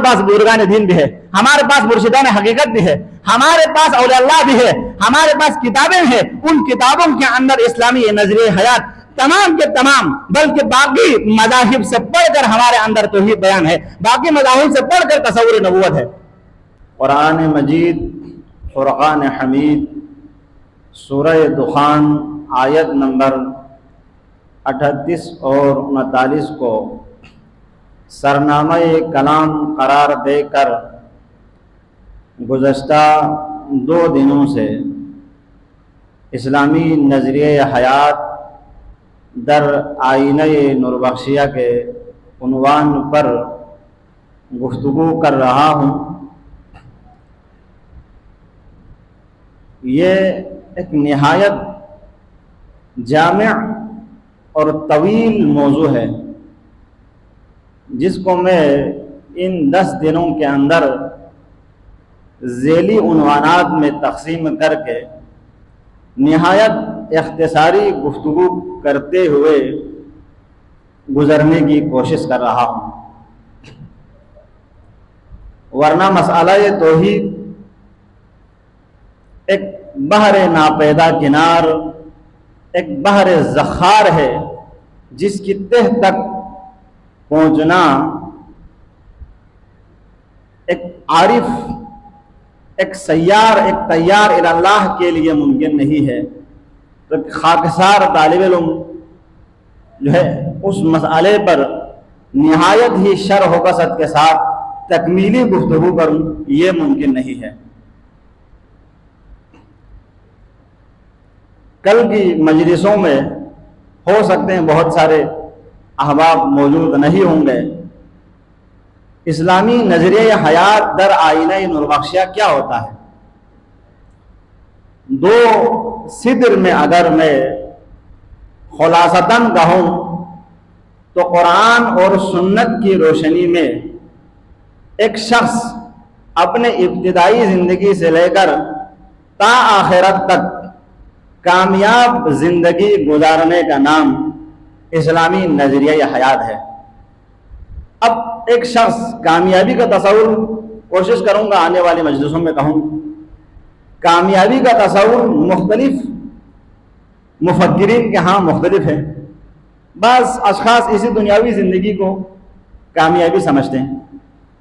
پاس بزرگان دین بھی ہے، ہمارے پاس مرشدان حقیقت بھی ہے، ہمارے پاس اولیاء اللہ بھی ہے، ہمارے پاس کتابیں ہیں، ان کتابوں کے اندر اسلامی نظریہ حیات تمام کے تمام، بلکہ باقی مذاہب سے پڑھ کر ہمارے اندر توحید بیان ہے، باقی مذاہب سے پڑھ کر تصور نبوت ہے۔ قرآن مجید فرقان حمید سورہ دخان آیت نمبر 38 اور 39 کو سرنامہ کلام قرار دے کر گزشتہ 2 دنوں سے اسلامی نظریہ حیات در آئینہ نور بخشیہ کے عنوان پر گفتگو کر رہا ہوں۔ یہ ایک نہایت جامع اور طویل موضوع ہے جس کو میں ان 10 دنوں کے اندر ذیلی عنوانات میں تقسیم کر کے نہایت اختصاری گفتگو کرتے ہوئے گزرنے کی کوشش کر رہا ہوں، ورنہ مسئلہ توحید ایک بحر ناپیدا کنار، ایک بحر زخار ہے جس کی تہ تک پہنچنا ایک عارف، ایک سیار، ایک تیار الی اللہ کے لیے ممکن نہیں ہے۔ تو خاکسار طالب علم جو ہے اس مسئلے پر نہایت ہی شرح و بسط کے ساتھ تکمیلی گفتگو کروں، یہ ممکن نہیں ہے۔ کل کی مجلسوں میں ہو سکتے ہیں بہت سارے احباب موجود نہیں ہوں گے۔ اسلامی نظریہ حیات در آئینہ نور بخشیہ کیا ہوتا ہے؟ 2 صدر میں اگر میں خلاصتاً کہوں تو قرآن اور سنت کی روشنی میں ایک شخص اپنے ابتدائی زندگی سے لے کر تا آخرت تک کامیاب زندگی گزارنے کا نام اسلامی نظریہ حیات ہے۔ اب ایک شخص کامیابی کا تصور، کوشش کروں گا آنے والی مجلسوں میں کہوں، کامیابی کا تصور مختلف مفکرین کے ہاں مختلف ہے۔ بعض اشخاص اسی دنیاوی زندگی کو کامیابی سمجھتے ہیں،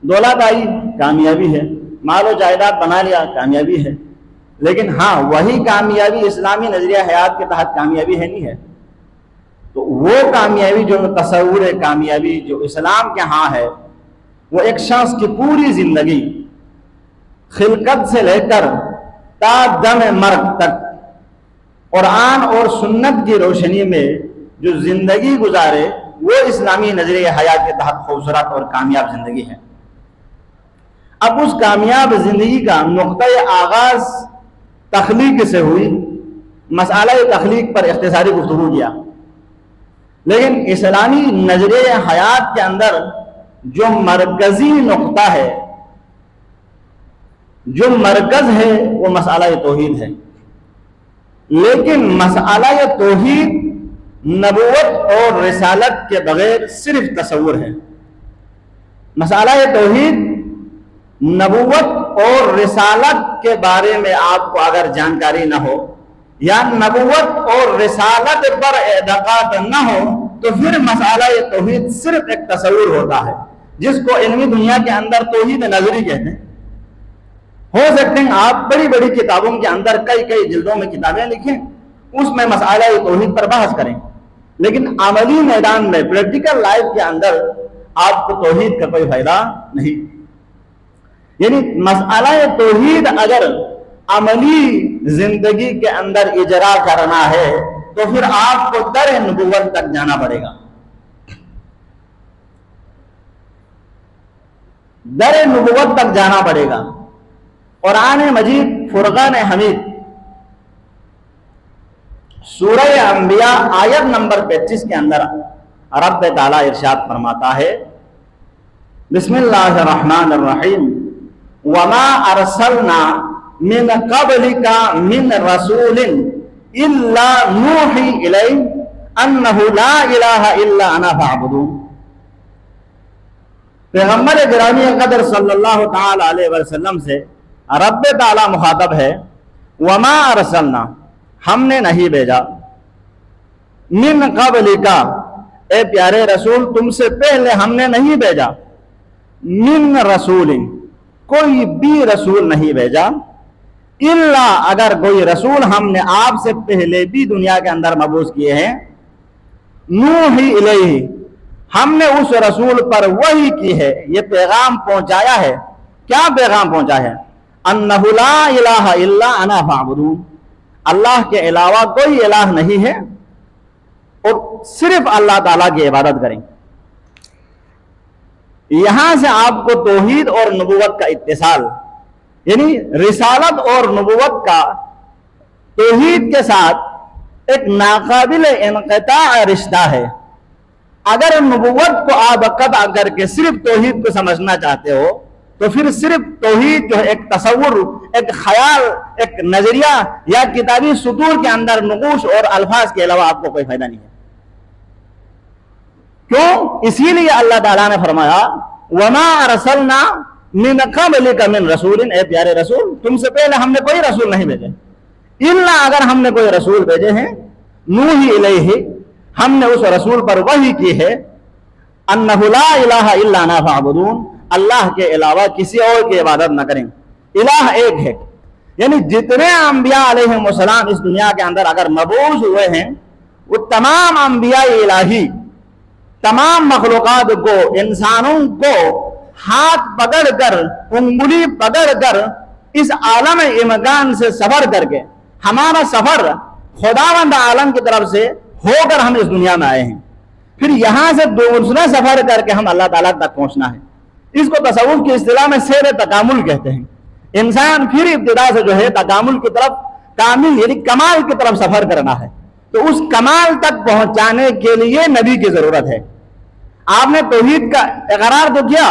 دولت آئی کامیابی ہے، مال و جائیداد بنا لیا کامیابی ہے، لیکن ہاں وہی کامیابی اسلامی نظریہ حیات کے تحت کامیابی ہے نہیں ہے۔ تو وہ کامیابی جو تصور کامیابی جو اسلام کے ہاں ہے، وہ ایک شخص کی پوری زندگی خلقت سے لے کر تا دم مرگ تک قرآن اور سنت کی روشنی میں جو زندگی گزارے، وہ اسلامی نظریہ حیات کے تحت خوبصورت اور کامیاب زندگی ہے۔ اب اس کامیاب زندگی کا نقطۂ آغاز تخلیق سے ہوئی، مسئلہ تخلیق پر اختصاری گفتگو کیا، لیکن اسلامی نظریہ حیات کے اندر جو مرکزی نقطہ ہے، جو مرکز ہے، وہ مسئلہ توحید ہے۔ لیکن مسئلہ توحید نبوت اور رسالت کے بغیر صرف تصور ہے۔ مسئلہ توحید نبوت اور رسالت کے بارے میں آپ کو اگر جانکاری نہ ہو یا نبوت اور رسالت پر اعتقاد نہ ہو تو پھر مسئلہ توحید صرف ایک تصور ہوتا ہے، جس کو علمی دنیا کے اندر توحید نظری کہتے ہیں۔ ہو سکتے ہیں آپ بڑی بڑی کتابوں کے اندر کئی جلدوں میں کتابیں لکھیں، اس میں مسئلہ توحید پر بحث کریں، لیکن عملی میدان میں پریکٹیکل لائف کے اندر آپ کو توحید کا کوئی فائدہ نہیں۔ یعنی مسئلہ توحید اگر عملی زندگی کے اندر اجرا کرنا ہے تو پھر آپ کو در نبوت تک جانا پڑے گا۔ در نبوت تک جانا پڑے گا۔ قرآن مجید فرقان حمید سورہ انبیاء آیت نمبر 35 کے اندر رب تعالیٰ ارشاد فرماتا ہے، بسم اللہ الرحمن الرحیم، وما ارسلنا من قبلک من رسول الا نوحی الیہ انہ لا الہ الا انا فاعبدون۔ پیغمبر گرامی قدر صلی اللہ تعالی علیہ وسلم سے رب تعالی مخاطب ہے، وما ارسلنا، ہم نے نہیں بھیجا، من قبلکا، اے پیارے رسول تم سے پہلے ہم نے نہیں بھیجا، من رسول، کوئی بھی رسول نہیں بھیجا، الا، اگر کوئی رسول ہم نے آپ سے پہلے بھی دنیا کے اندر مبعوث کیے ہیں، نوحی الیہ، ہم نے اس رسول پر وحی کی ہے، یہ پیغام پہنچایا ہے۔ کیا پیغام پہنچا ہے؟ انہ لا الہ الا انا فاعبدون، اللہ کے علاوہ کوئی الہ نہیں ہے اور صرف اللہ تعالیٰ کی عبادت کریں۔ یہاں سے آپ کو توحید اور نبوت کا اتصال، یعنی رسالت اور نبوت کا توحید کے ساتھ ایک ناقابل انقطاع رشتہ ہے۔ اگر نبوت کو آپ قطع کر کے صرف توحید کو سمجھنا چاہتے ہو تو پھر صرف توحید جو ہے ایک تصور، ایک خیال، ایک نظریہ یا کتابی سطور کے اندر نقوش اور الفاظ کے علاوہ آپ کو کوئی فائدہ نہیں ہے۔ کیوں؟ اسی لیے اللہ تعالیٰ نے فرمایا وما ارسلنا من قبلک من رسول، اے پیارے رسول تم سے پہلے ہم نے کوئی رسول نہیں بھیجے، الا، اگر ہم نے کوئی رسول بھیجے ہیں، نوحی الیہ، ہم نے اس رسول پر وحی کی ہے، انہ لا الہ الا انا فاعبدون، اللہ کے علاوہ کسی اور کی عبادت نہ کریں۔ الہ ایک ہے، یعنی جتنے انبیاء علیہم السلام اس دنیا کے اندر اگر مبعوث ہوئے ہیں، وہ تمام انبیاء الہی تمام مخلوقات کو، انسانوں کو ہاتھ پکڑ کر، انگلی پکڑ کر اس عالم امکان سے سفر کر کے، ہمارا سفر خداوند عالم کی طرف سے ہو کر ہم اس دنیا میں آئے ہیں، پھر یہاں سے دوسرا سفر کر کے ہم اللہ تعالیٰ تک پہنچنا ہے۔ اس کو تصوف کی اصطلاح میں سیر تکامل کہتے ہیں۔ انسان پھر ابتدا سے جو ہے تکامل کی طرف، کامل یعنی کمال کی طرف سفر کرنا ہے، تو اس کمال تک پہنچانے کے لیے نبی کی ضرورت ہے۔ آپ نے توحید کا اقرار تو کیا،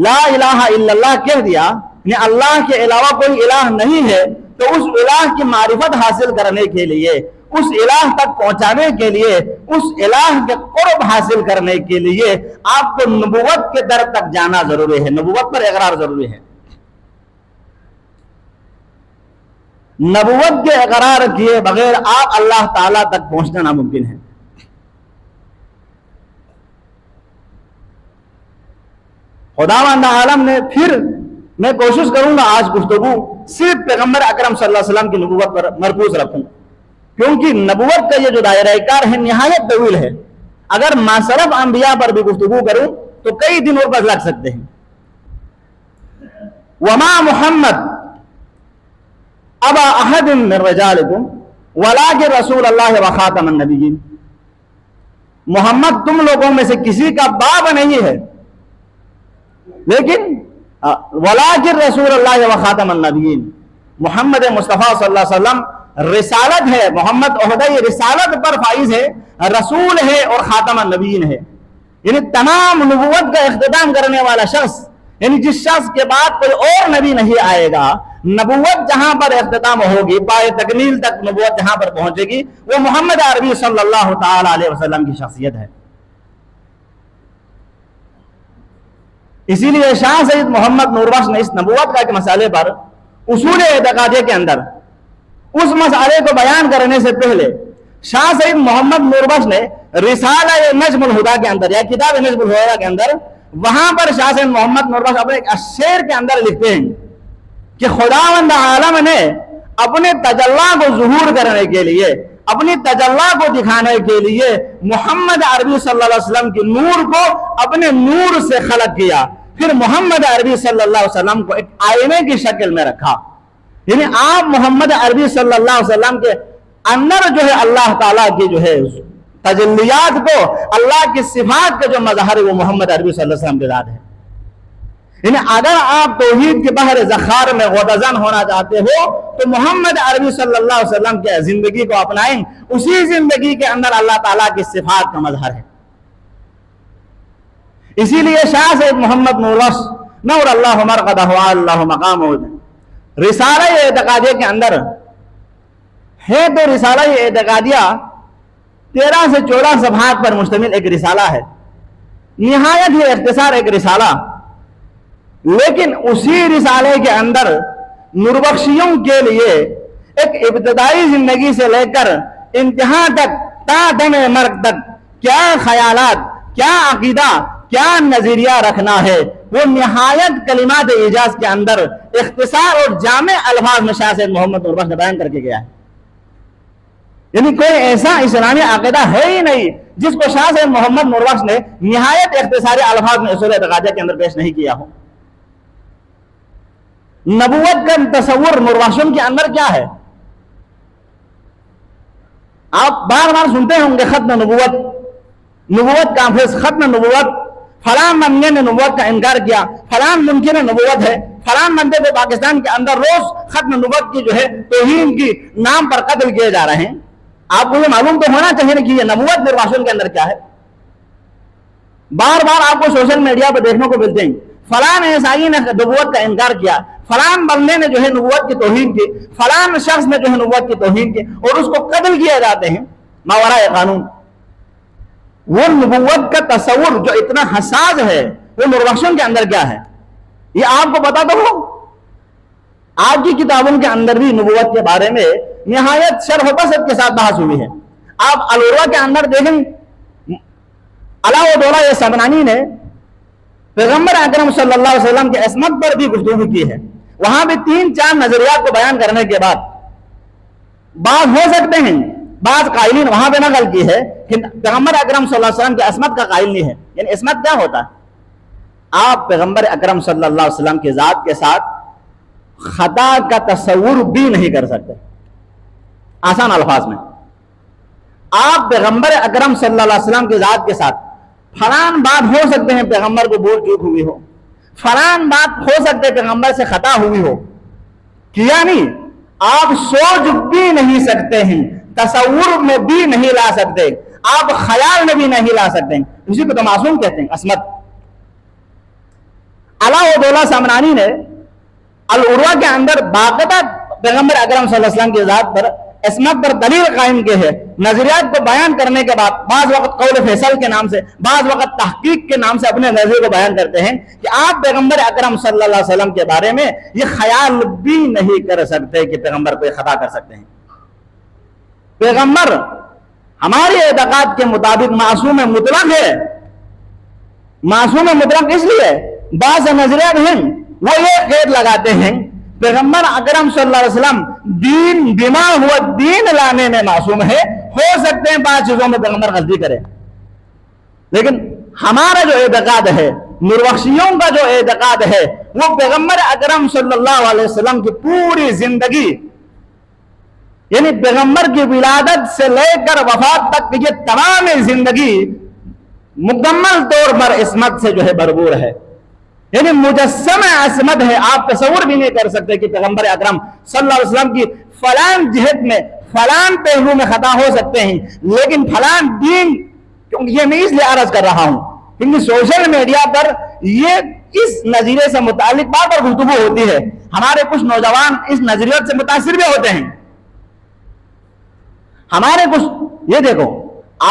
لا الہ الا اللہ کہہ دیا، یعنی اللہ کے علاوہ کوئی الہ نہیں ہے، تو اس الہ کی معرفت حاصل کرنے کے لیے، اس الہ تک پہنچانے کے لیے، اس الہ کے قرب حاصل کرنے کے لیے آپ کو نبوت کے در تک جانا ضروری ہے، نبوت پر اقرار ضروری ہے۔ نبوت کے اقرار کیے بغیر آپ اللہ تعالیٰ تک پہنچنا ناممکن ہے۔ خداوند عالم نے، پھر میں کوشش کروں گا آج گفتگو صرف پیغمبر اکرم صلی اللہ علیہ وسلم کی نبوت پر مرکوز رکھوں، کیونکہ نبوت کا یہ جو دائرہ کار ہے نہایت طویل ہے۔ اگر ماسرف انبیاء پر بھی گفتگو کروں تو کئی دنوں پر لگ سکتے ہیں۔ وما محمد ابا احد من رجالکم ولکن رسول اللہ وخاتم النبیین، محمد تم لوگوں میں سے کسی کا باپ نہیں ہے، لیکن ولکن رسول اللہ وخاتم النبیین، محمد مصطفیٰ صلی اللہ علیہ وسلم رسالت ہے، محمد عہدہ یہ رسالت پر فائز ہے، رسول ہے اور خاتم النبیین ہے، یعنی تمام نبوت کا اختتام کرنے والا شخص، یعنی جس شخص کے بعد کوئی اور نبی نہیں آئے گا، نبوت جہاں پر اختتام ہوگی، پائے تکمیل تک نبوت جہاں پر پہنچے گی، وہ محمد عربی صلی اللہ تعالی علیہ وسلم کی شخصیت ہے۔ اسی لیے شاہ سید محمد نور بخش نے اس نبوت کا ایک مسئلے پر اصول اعتقادیہ کے اندر اس مسئلے کو بیان کرنے سے پہلے شاہ سید محمد نور بخش نے رسالہ نجم الہدا کے اندر یا کتاب نجم الہدا کے اندر، وہاں پر شاہ سید محمد نور بخش اپنے ایک شعر کے اندر لکھتے ہیں کہ خداوند عالم نے اپنے تجلی کو ظہور کرنے کے لیے، اپنی تجلی کو دکھانے کے لیے محمد عربی صلی اللہ علیہ وسلم کی نور کو اپنے نور سے خلق کیا، پھر محمد عربی صلی اللہ علیہ وسلم کو ایک آئینے کی شکل میں رکھا، یعنی آپ محمد عربی صلی اللہ علیہ وسلم کے اندر جو ہے اللہ تعالیٰ کی جو ہے تجلیات کو، اللہ کی صفات کا جو مظہر ہے وہ محمد عربی صلی اللہ علیہ وسلم کے ذات ہے۔ یعنی اگر آپ توحید کے بحر زخار میں غوطہ ہونا چاہتے ہو تو محمد عربی صلی اللہ علیہ وسلم کے زندگی کو اپنائیں، اسی زندگی کے اندر اللہ تعالیٰ کی صفات کا مظہر ہے۔ اسی لیے شاہ سید محمد نور بخش نور اللہ مرقدہ اللہ مقامہ رسالہ اعتقادیہ کے اندر ہے، تو رسالہ اعتقادیہ 13 سے 14 صفحات پر مشتمل ایک رسالہ ہے، نہایت ہی اختصار ایک رسالہ، لیکن اسی رسالے کے اندر نوربخشیوں کے لیے ایک ابتدائی زندگی سے لے کر انتہا تک تا دم مرگ تک کیا خیالات، کیا عقیدہ، کیا نظریہ رکھنا ہے، وہ نہایت کلمات اعجاز کے اندر اختصار اور جامع الفاظ میں شاہ سید محمد نوربخش نے بیان کر کے گیا ہے۔ یعنی کوئی ایسا اسلامی عقیدہ ہے ہی نہیں جس کو شاہ سید محمد نوربخش نے نہایت اختصاری الفاظ میں اصول اعتقادیہ کے اندر پیش نہیں کیا ہو۔ نبوت کا تصور نوربخشوں کے اندر کیا ہے؟ آپ بار بار سنتے ہوں گے ختم نبوت، نبوت کانفرنس، ختم نبوت، فلاں بندے نے نبوت کا انکار کیا، فلاں ممکن نبوت ہے، فلاں بندے کو پاکستان کے اندر روز ختم نبوت کی جو ہے توہین کی نام پر قتل کیے جا رہے ہیں۔ آپ کو یہ معلوم تو ہونا چاہیے کہ یہ نبوت نوربخشوں کے اندر کیا ہے۔ بار بار آپ کو سوشل میڈیا پہ دیکھنے کو ملتے ہیں فلاں عیسائی نے نبوت کا انکار کیا، فلاں بندے نے جو ہے نبوت کی توہین کی، فلاں شخص نے جو ہے نبوت کی توہین کی، اور اس کو قتل کیے جاتے ہیں ماوراء قانون۔ وہ نبوت کا تصور جو اتنا حساس ہے وہ نوربخشوں کے اندر کیا ہے یہ آپ کو پتا تو ہو۔ آپ کی کتابوں کے اندر بھی نبوت کے بارے میں نہایت شرح و بسط کے ساتھ بحث ہوئی ہے۔ آپ العروہ کے اندر دیکھیں علاء یہ سبنانی نے پیغمبر اکرم صلی اللہ علیہ وسلم کے عصمت پر بھی گفتگو کی ہے۔ وہاں بھی 3-4 نظریات کو بیان کرنے کے بعد بعض ہو سکتے ہیں، بعض قائلین وہاں پہ نقل کی ہے کہ پیغمبر اکرم صلی اللہ علیہ وسلم کے عصمت کا قائل نہیں ہے۔ یعنی عصمت کیا ہوتا ہے؟ آپ پیغمبر اکرم صلی اللہ علیہ وسلم کی ذات کے ساتھ خطا کا تصور بھی نہیں کر سکتے۔ آسان الفاظ میں آپ پیغمبر اکرم صلی اللہ علیہ وسلم کی ذات کے ساتھ فلاں بات ہو سکتے ہیں پیغمبر کو بھول چوک ہوئی ہو، فلاں بات ہو سکتے ہیں پیغمبر سے خطا ہوئی ہو، کیا نہیں، آپ سوچ بھی نہیں سکتے ہیں، تصور میں بھی نہیں لا سکتے، آپ خیال میں بھی نہیں لا سکتے ہیں۔ اسی کو تو معصوم کہتے ہیں، عصمت۔ علاء سامنانی نے العروہ کے اندر باقاعدہ پیغمبر اکرم صلی اللہ علیہ وسلم کی ذات پر عصمت پر دلیل قائم کی ہے۔ نظریات کو بیان کرنے کے بعد بعض وقت قول فیصل کے نام سے، بعض وقت تحقیق کے نام سے اپنے نظریے کو بیان کرتے ہیں کہ آپ پیغمبر اکرم صلی اللہ علیہ وسلم کے بارے میں یہ خیال بھی نہیں کر سکتے کہ پیغمبر کوئی خطا کر سکتے ہیں۔ پیغمبر ہمارے اعتقاد کے مطابق معصوم مطلق ہے۔ معصوم مطلق اس لیے بعض نظریات ہیں وہ یہ قید لگاتے ہیں پیغمبر اکرم صلی اللہ علیہ وسلم دین بما ہوا دین لانے میں معصوم ہے، ہو سکتے ہیں بعض چیزوں میں پیغمبر غلطی کرے، لیکن ہمارا جو اعتقاد ہے، نوربخشیوں کا جو اعتقاد ہے، وہ پیغمبر اکرم صلی اللہ علیہ وسلم کی پوری زندگی، یعنی پیغمبر کی ولادت سے لے کر وفات تک کی یہ تمام زندگی مکمل طور پر عصمت سے جو ہے بھرپور ہے، یعنی مجسم عصمت ہے۔ آپ تصور بھی نہیں کر سکتے کہ پیغمبر اکرم صلی اللہ علیہ وسلم کی فلان جہت میں فلان پہلو میں خطا ہو سکتے ہیں، لیکن فلان دین، کیونکہ یہ میں اس لیے عرض کر رہا ہوں کیونکہ سوشل میڈیا پر یہ اس نظریے سے متعلق بار بار گفتگو ہوتی ہے، ہمارے کچھ نوجوان اس نظریات سے متاثر بھی ہوتے ہیں۔ ہمارے کچھ یہ دیکھو،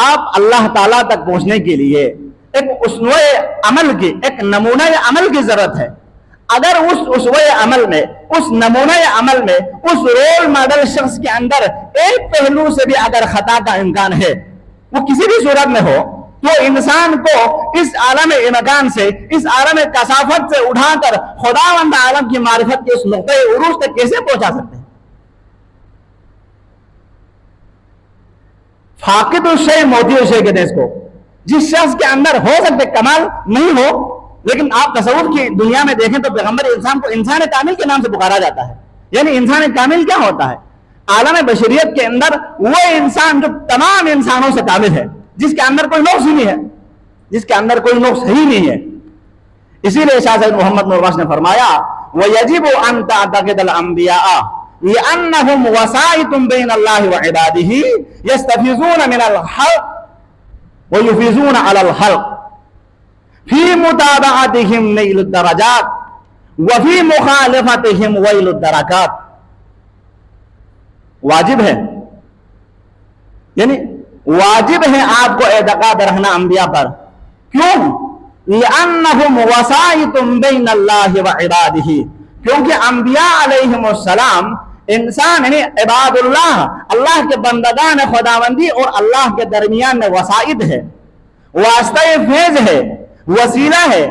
آپ اللہ تعالیٰ تک پہنچنے کے لیے ایک اسوہ عمل کی، ایک نمونہ عمل کی ضرورت ہے۔ اگر اس اسوہ عمل میں، اس نمونہ عمل میں، اس رول ماڈل شخص کے اندر ایک پہلو سے بھی اگر خطا کا امکان ہے، وہ کسی بھی صورت میں ہو، تو انسان کو اس عالم امکان سے، اس عالم کثافت سے اٹھا کر خداوند عالم کی معرفت کے اس نقطۂ عروج تک کیسے پہنچا سکتے ہیں؟ فاقد الشیء موتی الشیء کہتے ہیں اس کو۔ جس شخص کے اندر ہو سکتے کمال نہیں ہو، لیکن آپ تصور کی دنیا میں دیکھیں تو پیغمبر انسان کو انسان کامل کے نام سے پکارا جاتا ہے۔ یعنی انسان کامل کیا ہوتا ہے؟ عالم بشریت کے اندر وہ انسان جو تمام انسانوں سے کامل ہے، جس کے اندر کوئی نقص ہی نہیں ہے، جس کے اندر کوئی نقص ہی نہیں ہے۔ اسی لیے شاہ سید محمد نوربخش نے فرمایا وَيَجِبُ أَن تَعْتَقِدَ الْأَنْبِيَاءَ لِأَنَّهُمْ وَسَائِطٌ بَيْنَ اللَّهِ وَعِبَادِهِ يَسْتَفِيضُونَ مِنَ الْحَقِّ وَيُفِيضُونَ عَلَى الْخَلْقِ فِي مُتَابَعَتِهِمْ نَيْلُ الدَّرَجَاتِ وَفِي مُخَالَفَتِهِمْ وَيْلُ الدَّرَكَاتِ۔ واجب ہے، یعنی واجب ہے آپ کو اعتقاد رکھنا انبیاء پر۔ کیوں؟ لأنهم وسائط بین اللہ وعبادہ، کیونکہ انبیاء علیہم السلام انسان یعنی عباد اللہ، اللہ کے بندگان خداوندی اور اللہ کے درمیان میں وسائط ہے، واسطہ فیض ہے، وسیلہ ہے،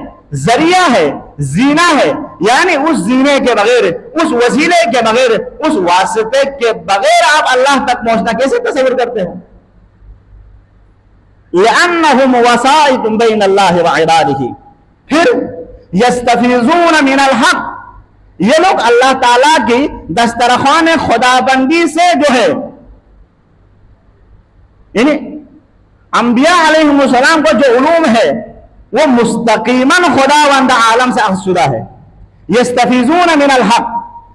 ذریعہ ہے، زینہ ہے، یعنی اس زینے کے بغیر، اس وسیلے کے بغیر، اس واسطے کے بغیر آپ اللہ تک پہنچنا کیسے تصور کرتے ہو؟ لأنهم وسائط بین اللہ وعبادہ۔ پھر یستفیضون من الحق، یہ لوگ اللہ تعالیٰ کی دسترخوان خدا بندی سے جو ہے، یعنی انبیاء علیہ السلام کو جو علوم ہے وہ مستقیماً خداوند عالم سے اخذ شدہ ہے۔ یستفیضون من الحق،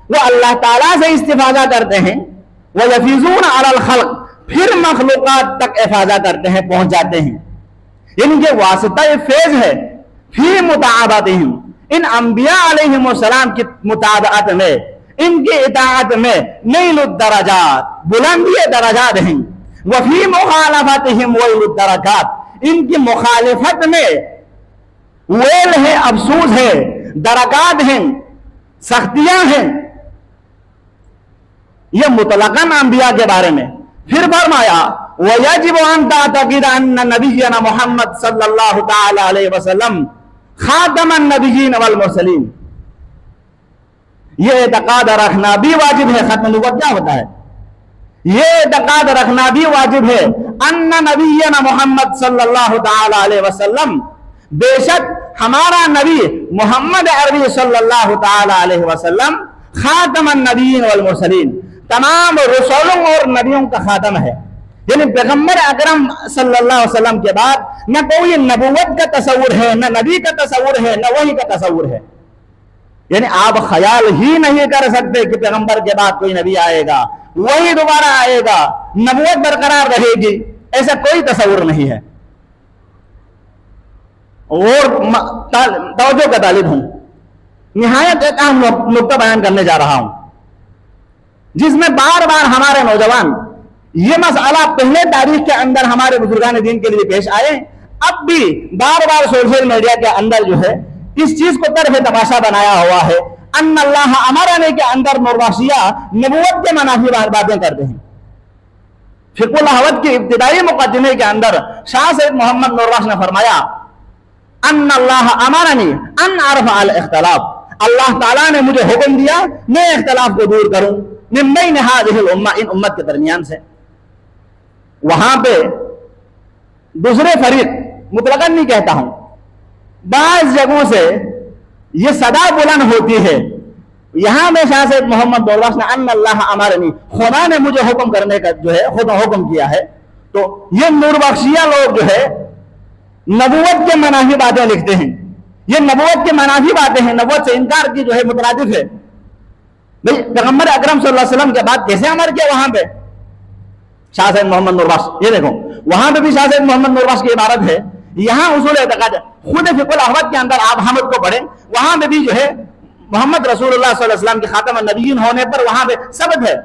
وہ اللہ تعالیٰ سے استفادہ کرتے ہیں، ویفیضون علی الخلق، پھر مخلوقات تک افادہ کرتے ہیں، پہنچ جاتے ہیں، یعنی یہ واسطہ فیض ہے فی متابعتہم، ان انبیاء علیہ السلام کی متابعت میں، ان کی اطاعت میں نیل الدرجات، بلندی درجات ہیں، وفی مخالفتہم ویل الدرجات، ان کی مخالفت میں ویل ہے، افسوس ہے، درکات ہیں، سختیاں ہیں، یہ مطلقاً انبیاء کے بارے میں۔ پھر فرمایا وَيَجِبُ أَن تَعْتَقِدَ أَنَّ نَبِيَّنَا محمد صلی اللہ تعالی علیہ وسلم خاتم النبیین والمرسلین، یہ اعتقاد رکھنا بھی واجب ہے۔ ختم نبوت کیا ہوتا ہے؟ یہ اعتقاد رکھنا بھی واجب ہے ان نبینا محمد صلی اللہ تعالی علیہ وسلم، بے شک ہمارا نبی محمد عربی صلی اللہ تعالی علیہ وسلم خاتم النبیین والمرسلین، تمام رسولوں اور نبیوں کا خاتم ہے، یعنی پیغمبر اکرم صلی اللہ علیہ وسلم کے بعد نہ کوئی نبوت کا تصور ہے، نہ نبی کا تصور ہے، نہ وحی کا تصور ہے، یعنی آپ خیال ہی نہیں کر سکتے کہ پیغمبر کے بعد کوئی نبی آئے گا، وہی دوبارہ آئے گا، نبوت برقرار رہے گی، ایسا کوئی تصور نہیں ہے۔ اور توجہ کا طالب ہوں، نہایت ایک اہم نقطہ بیان کرنے جا رہا ہوں، جس میں بار بار ہمارے نوجوان یہ مسئلہ پہلے تاریخ کے اندر ہمارے بزرگان دین کے لیے پیش آئے، اب بھی بار بار سوشل میڈیا کے اندر جو ہے اس چیز کو طرف تماشا بنایا ہوا ہے، ان اللہ امرنے کے اندر نوربخشیہ نبوت کے منافی باتیں کرتے ہیں۔ فقہ الحوت کے ابتدائی مقدمے کے اندر شاہ سید محمد نوربخش نے فرمایا ان اللہ امرنی ان ارفع الاختلاف، اللہ تعالیٰ نے مجھے حکم دیا میں اختلاف کو دور کروں من بین هذه الامہ، ان امت کے درمیان سے۔ وہاں پہ دوسرے فریق، مطلقاً نہیں کہتا ہوں، بعض جگہوں سے یہ صدا بلند ہوتی ہے، یہاں میں شاہ سید محمد نوربخش نے ان اللہ امرنی، خدا نے مجھے حکم کرنے کا جو ہے حکم کیا ہے، تو یہ نوربخشیہ لوگ جو ہے نبوت کے منافی باتیں لکھتے ہیں، یہ نبوت کے منافی باتیں ہیں، نبوت سے انکار کی جو ہے مترادف ہے۔ بھئی پیغمبر اکرم صلی اللہ علیہ وسلم کے بعد کیسے امر کیا وہاں پہ؟ شاہ سید محمد نوربخش، یہ دیکھو وہاں پہ بھی شاہ سید محمد نوربخش کی عبارت ہے، یہاں اصول اعتقاد ہے، خود فقہ الاحوت کے اندر آپ حمد کو پڑھیں، وہاں پہ بھی جو ہے محمد رسول اللہ صلی اللہ علیہ وسلم کے خاتم النبیین ہونے پر وہاں پہ ثبت ہے،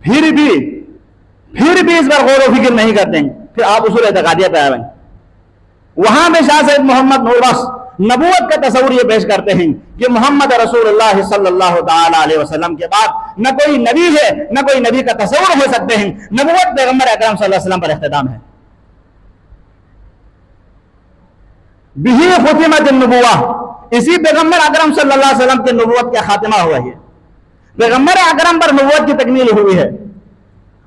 پھر بھی اس پر غور و فکر نہیں کرتے ہیں، پھر آپ اصول اعتقادیہ پہ آئیں، وہاں پہ شاہ سید محمد نوربخش نبوت کا تصور یہ پیش کرتے ہیں کہ محمد رسول اللہ صلی اللہ تعالی علیہ وسلم کے بعد نہ کوئی نبی ہے، نہ کوئی نبی کا تصور ہو سکتے ہیں، نبوت پیغمبر اکرم صلی اللہ علیہ وسلم پر اختتام ہے۔ بہی ختمت النبوہ، اسی پیغمبر اکرم صلی اللہ علیہ وسلم کی نبوت کا خاتمہ ہوا ہے، پیغمبر اکرم پر نبوت کی تکمیل ہوئی ہے۔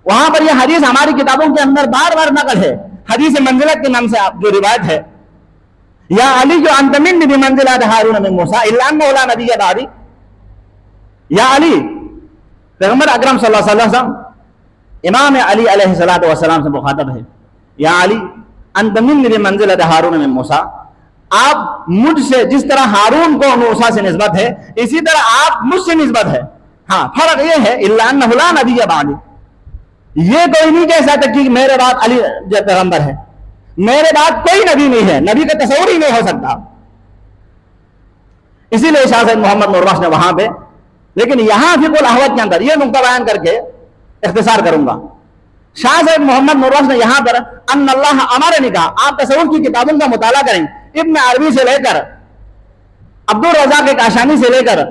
وہاں پر یہ حدیث ہماری کتابوں کے اندر بار بار نقل ہے، حدیث منزلت کے نام سے جو روایت ہے، یا علی جو انت منی بمنزلۃ ہارون من موسیٰ الا انہ لا نبی بعدی، یا علی، پیغمبر اکرم صلی اللہ علیہ وسلم امام علی علیہ السلام سے مخاطب ہے، یا علی انت منی بمنزلۃ ہارون من موسیٰ، آپ مجھ سے جس طرح ہارون کو موسیٰ سے نسبت ہے اسی طرح آپ مجھ سے نسبت ہے، ہاں فرق یہ ہے الا انہ لا نبی بعدی، یہ کوئی نہیں کہہ سکتا کہ میرے بعد علی جو پیغمبر ہے، میرے بعد کوئی نبی نہیں ہے، نبی کا تصور ہی نہیں ہو سکتا۔ اسی لیے شاہ سید محمد نوربخش نے وہاں پہ، لیکن یہاں فقہ الاحوت کے اندر یہ نقطہ بیان کر کے اختصار کروں گا، شاہ سید محمد نوربخش نے یہاں پر ان اللہ امرنی کہا، آپ تصور کی کتابوں کا مطالعہ کریں، ابن عربی سے لے کر عبدالرزاق کاشانی سے لے کر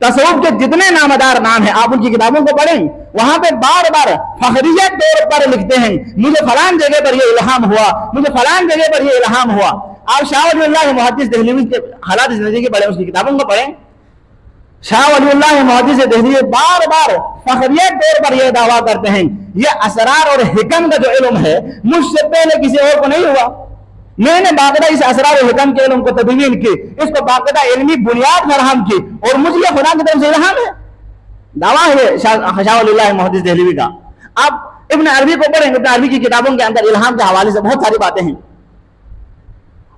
تصوف کے جتنے نامدار نام ہیں آپ ان کی کتابوں کو پڑھیں، وہاں پہ بار بار فخریہ طور پر لکھتے ہیں مجھے فلان جگہ پر یہ الہام ہوا، مجھے فلان جگہ پر یہ الہام ہوا۔ آپ شاہ ولی اللہ محدث دہلوی کے حالات زندگی پڑھیں، اس کی کتابوں کو پڑھیں، شاہ ولی اللہ محدث دہلوی بار بار فخریہ طور پر یہ دعویٰ کرتے ہیں یہ اسرار اور حکم کا جو علم ہے مجھ سے پہلے کسی اور کو نہیں ہوا، میں نے باقاعدہ اس اسرار و حکم کے علم کو تدوین کی، اس کو باقاعدہ علمی بنیاد فراہم کی اور مجھے یہ خدا کی طرف سے الہام ہے، دعویٰ ہے شاہ ولی اللہ محدث دہلوی کا۔ آپ ابن عربی کو پڑھیں، ابن عربی کی کتابوں کے اندر الہام کے حوالے سے بہت ساری باتیں ہیں۔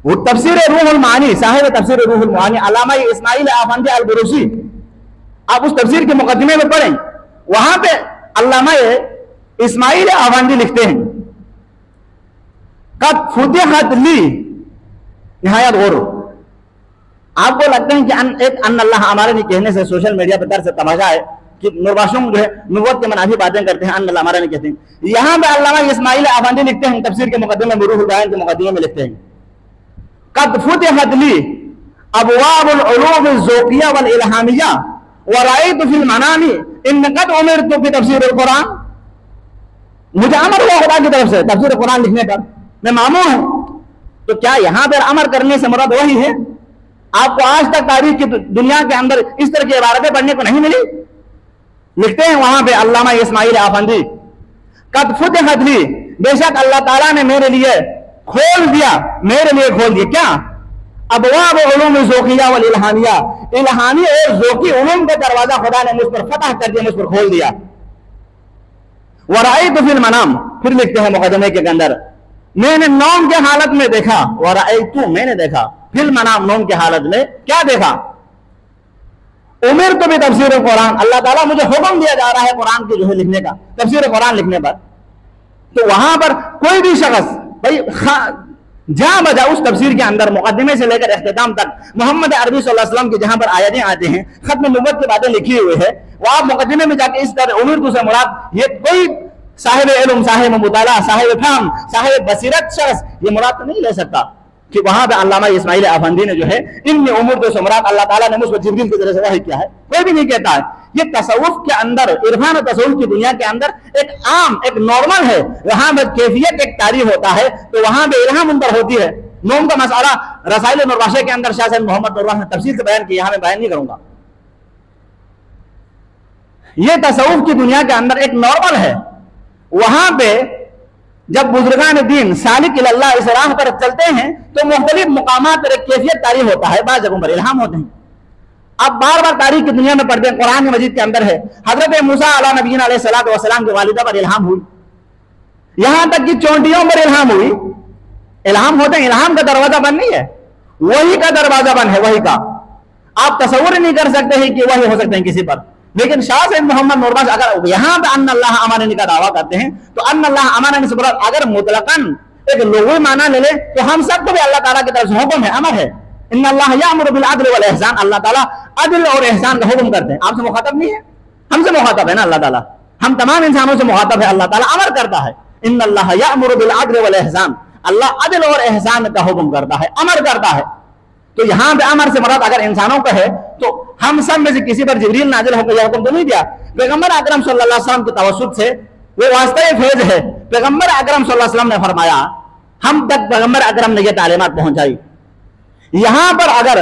وہ تفسیر روح المعانی، صاحب تفسیر روح المعانی علامہ اسماعیل آفندی البروسی، آپ اس تفسیر کے مقدمے میں پڑھیں، وہاں پہ علامہ اسماعیل آفندی لکھتے ہیں قد فتحت لی، نہایت غور، آپ کو لگتا ہے کہ ایک ان اللہ ہمارے نہیں کہنے سے سوشل میڈیا پر طرز تماشا ہے کہ نرواشوں جو ہے نبوت کے منافی باتیں کرتے ہیں، ان اللہ ہمارے نہیں کہتے ہیں۔ یہاں پہ علامہ اسماعیل آفندی لکھتے ہیں تفسیر کے مقدمے میں، روح البیان کے مقدمے میں لکھتے ہیں قد فتحت لی ابواب العلوم الذوقیہ والالہامیہ ورأیت فی المنام ان قد امرت بتفسیر القرآن، مجھے امر ہوا خدا کی طرف سے تفسیر قرآن لکھنے پر، میں مامور ہوں۔ تو کیا یہاں پر امر کرنے سے مراد وہی ہے؟ آپ کو آج تک تاریخ کی دنیا کے اندر اس طرح کی عبارتیں پڑھنے کو نہیں ملی؟ لکھتے ہیں وہاں پہ علامہ اسماعیل آفندی قد فتحت لی، بے شک اللہ تعالیٰ نے میرے لیے کھول دیا، میرے لیے کھول دیا کیا؟ ابواب علوم ذوقیہ والالہامیہ، الہامی اور ذوقی علوم کا دروازہ خدا نے مجھ پر فتح کر دیا، مجھ پر کھول دیا۔ ورأیت فی المنام، پھر لکھتے ہیں مقدمے کے اندر میں نے نوم کے حالت میں دیکھا، ورأیت میں نے دیکھا، فی المنام نوم کے حالت میں کیا دیکھا؟ امرت بتفسیر قرآن، اللہ تعالیٰ مجھے حکم دیا جا رہا ہے قرآن کے جو ہے لکھنے کا، تفسیر قرآن لکھنے پر۔ تو وہاں پر کوئی بھی شخص بھائی جہاں بجا اس تفسیر کے اندر مقدمے سے لے کر اختتام تک محمد عربی صلی اللہ علیہ وسلم کے جہاں پر آیتیں آتے ہیں، ختم نبوت کی باتیں لکھی ہوئی ہے، وہ آپ مقدمے میں جا کے اس طرح امرت سے مراد یہ کوئی صاحب علم، صاحب مطالعہ، صاحب فہم، صاحب بصیرت شخص یہ مراد تو نہیں لے سکتا کہ وہاں پہ علامہ اسماعیل آفندی نے جو ہے ان امور سے مراد اللہ تعالیٰ نے مجھ پر جبریل کی طرح سے وحی کیا ہے، کوئی بھی نہیں کہتا ہے۔ یہ تصوف کے اندر، عرفان و تصوف کی دنیا کے اندر ایک عام، ایک نارمل ہے، وہاں پہ کیفیت ایک تعریف ہوتا ہے تو وہاں پہ الہام ان پر ہوتی ہے۔ نوم کا مسئلہ رسائل نرواشہ کے اندر شاہ صاحب محمد نرواش نے تفصیل سے بیان کیا، یہاں میں بیان نہیں کروں گا۔ یہ تصوف کی دنیا کے اندر ایک نارمل ہے، وہاں پہ جب بزرگان دین سالک اللہ اس راہ پر چلتے ہیں تو مختلف مقامات پر ایک کیفیت تعریف ہوتا ہے، بعض جگہوں پر الہام ہوتے ہیں۔ آپ بار بار تاریخ کی دنیا میں پڑھتے ہیں، قرآن مجید کے اندر ہے حضرت موسیٰ علیہ نبینا علیہ السلام کی والدہ پر الہام ہوئی، یہاں تک کہ چونٹیوں پر الہام ہوئی۔ الہام ہوتے ہیں، الہام کا دروازہ بند نہیں ہے، وہی کا دروازہ بند ہے، وہی کا۔ آپ تصور نہیں کر سکتے ہیں کہ وہی ہو سکتے ہیں کسی پر، لیکن شاہ صاحب محمد نرواش اگر یہاں پہ ان اللہ اماننی کا دعویٰ کرتے ہیں تو ان اللہ اماننی سے مراد اگر مطلقاً ایک لغوی معنی لے لے تو ہم سب کو بھی اللہ تعالیٰ کی طرف سے حکم ہے، امر ہے۔ ان اللہ یامر بالعدل والاحسان، اللہ تعالیٰ عدل اور احسان کا حکم کرتے ہیں۔ آپ سے مخاطب نہیں ہے، ہم سے مخاطب ہے نا اللہ تعالیٰ، ہم تمام انسانوں سے مخاطب ہے، اللہ تعالیٰ امر کرتا ہے۔ ان اللہ یامر بالعدل والاحسان، اللہ عدل اور احسان کا حکم کرتا ہے، امر کرتا ہے۔ تو یہاں پہ امر سے مراد اگر انسانوں کا ہے تو ہم سب میں سے کسی پر جبریل نازل ہو کر یہ حکم تو نہیں دیا، پیغمبر اکرم صلی اللہ علیہ وسلم کی توسط سے وہ واسطہ فیض ہے۔ پیغمبر اکرم صلی اللہ علیہ وسلم نے فرمایا، ہم تک پیغمبر اکرم نے یہ تعلیمات پہنچائی۔ یہاں پر اگر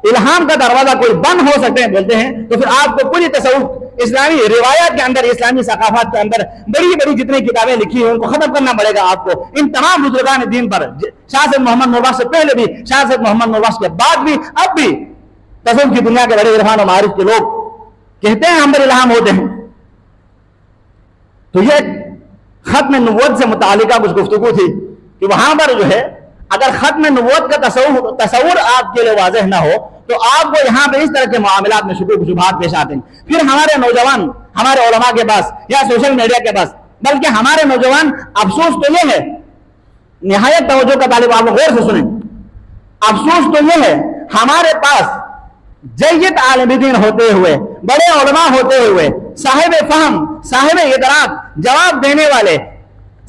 الہام کا دروازہ کوئی بند ہو سکتے ہیں بولتے ہیں تو پھر آپ کو پوری تصوف اسلامی روایات کے اندر، اسلامی ثقافت کے اندر بڑی بڑی جتنی کتابیں لکھی ہیں ان کو ختم کرنا پڑے گا آپ کو۔ ان تمام بزرگان دین پر، شاہ صاحب محمد نرواش سے پہلے بھی، شاہ صاحب محمد نرواش کے بعد بھی، اب بھی تصوف کی دنیا کے بڑے عرفان و معارف کے لوگ کہتے ہیں ہم پر الہام ہوتے ہیں۔ تو یہ ختم نبوت سے متعلقہ کچھ گفتگو تھی کہ وہاں پر جو ہے اگر ختم نبوت کا تصور آپ کے لیے واضح نہ ہو تو آپ کو یہاں پہ اس طرح کے معاملات میں شبہات پیش آتے ہیں۔ پھر ہمارے نوجوان ہمارے علماء کے پاس یا سوشل میڈیا کے پاس، بلکہ ہمارے نوجوان، افسوس تو یہ ہے، نہایت توجہ کا طالب آپ غور سے سنیں، افسوس تو یہ ہے ہمارے پاس جید عالم دین ہوتے ہوئے، بڑے علماء ہوتے ہوئے، صاحب فہم، صاحب ادراک، جواب دینے والے،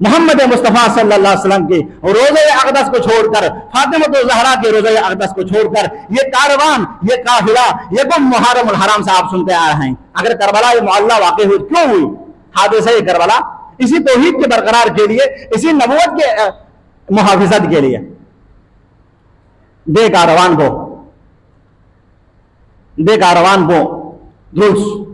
محمد مصطفیٰ صلی اللہ علیہ وسلم کے روضہ اقدس کو چھوڑ کر، فاطمۃ الزہرا کے روضہ اقدس کو چھوڑ کر یہ کاروان، یہ قافلہ، یہ گم محرم الحرام سے آپ سنتے آ رہے ہیں۔ اگر کربلا یہ معلّہ واقع ہوئی کیوں ہوئی حادثہ کربلا؟ اسی توحید کے برقرار کے لیے، اسی نبوت کے محافظت کے لیے۔ دے کاروان کو درست